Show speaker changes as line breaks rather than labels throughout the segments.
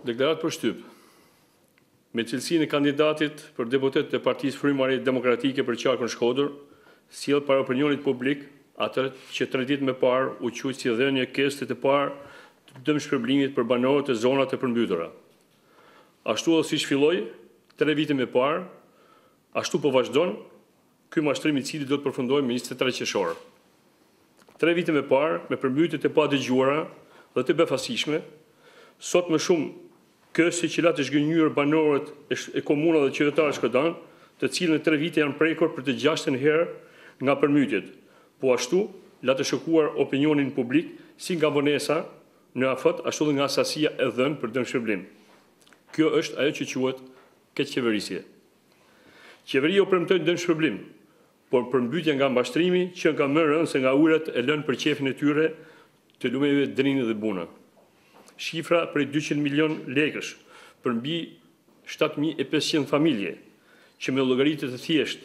Deklarat për shtyp. Me cilësinë e kandidatit për deputet të Partisë Frymëmarrje Demokratike për qarkun Shkodër, sjell para opinionit publik atë që 3 ditë më parë u quajti si dhënie kesë të parë të dëmshpërblimit për banorët e zonave të përmbytura. Ashtu edhe siç filloi 3 vite më parë, ashtu po vazhdon ky mashtrim i cili do të përfundojë me 23 qershor. 3 vite më parë, me përmbytjet e padëgjuara dhe të befasishme, sot më shumë kësi që la të zhgënjur banorët e komunave dhe qytetarët Shkodan, të cilën në 3 vite janë prekur për të 6ën herë nga përmbytjet, po ashtu la të shokuar opinionin publik si nga vonesa në afat, ashtu dhe nga asasia e dhënë për dëmshpërblim. Kjo është ajo që quhet keqeverisje. Qeveria u premtoi dëmshpërblim, por përmbytja nga mbashtrimi që ka më rënë se nga ujërat e lënë për qefin e tyre të lumeve drinë dhe buna. Shifra për 200 milion lekësh për mbi 7.500 familje, që me llogaritje të thjesht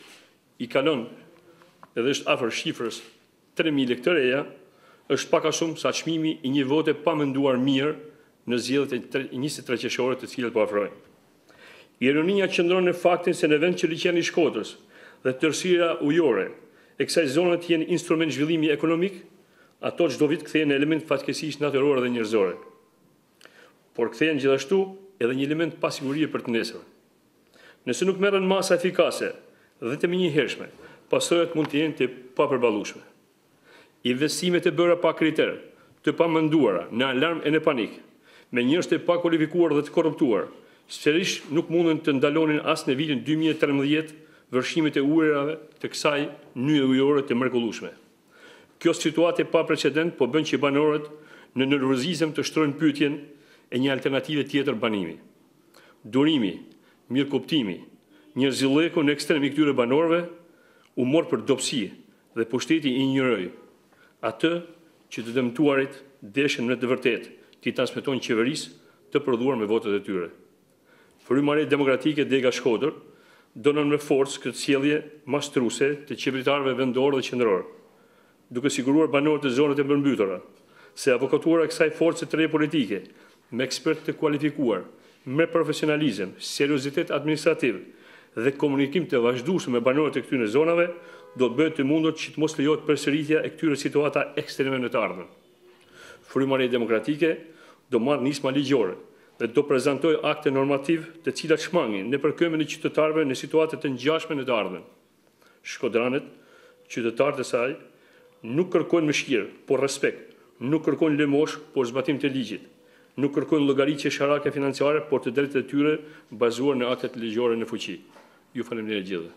i kalon edhe është afër shifrës 3.000 lekë të reja, është pak a shumë sa çmimi i një vote pa menduar mirë në zgjedhjet e 23 qershore të cilat po afrojnë. Ironia qëndron në faktin se në vend që liçeni i Shkodrës dhe tërësira ujore e kësaj zone të jenë instrument zhvillimi ekonomik, ato çdo vit kthehen në element fatkeqësisht natyror dhe njerëzore. Por kthehen gjithashtu edhe një element pasigurie për të nesër. Nëse nuk merren masa efikase dhe të menjëhershme, pasojat mund të jenë të papërballueshme. Investimet e bëra pa kriter, të pamenduara, në alarm e në panik, me njerëz të pakualifikuar dhe të korruptuar, sërish nuk mundën të ndalonin as në vitin 2013 vërshimet e ujërave të kësaj nyje ujore të mrekullueshme. Kjo situatë e paprecedent po bën që banorët në nervozizëm të shtrojnë pyetjen e një alternative tjetër banimi. Durimi, mirëkuptimi, njerëzilleku në ekstrem i këtyre banorëve u mor për dobësi dhe pushteti i injoroi atë që të dëmtuarit deshen në të vërtetë t'i transmetojnë qeverisë të prodhuar me votat e tyre. Frymëmarrja Demokratike Dega Shkodër donon me forcë këtë sjellje mashtruese të qeveritarëve vendor dhe qendror, duke siguruar banorët e zonave të përmbytura se avokatura e kësaj force të re politike, me ekspertë të kualifikuar, me profesionalizëm, seriozitet administrativ dhe komunikim të vazhdueshëm me banorët e këtyre zonave, do të bëhet të mundur që të mos lejohet përsëritja e këtyre situata ekstreme në të ardhmen. Frymëmarrja Demokratike do marrë nisma ligjore dhe do prezantojë akte normativ të cilat shmangin në përkëmbën e qytetarëve në situata të ngjashme në të ardhmen. Shkodranët, qytetarët e saj, nuk kërkojnë mëshirë, por respekt, nuk kërkojnë lëmosh, por zbatim të ligjit, nuk kërkojnë llogaritje sharake financiare, por të drejtat e tyre bazuar në aktet ligjore në fuqi. Ju faleminderit gjithëve.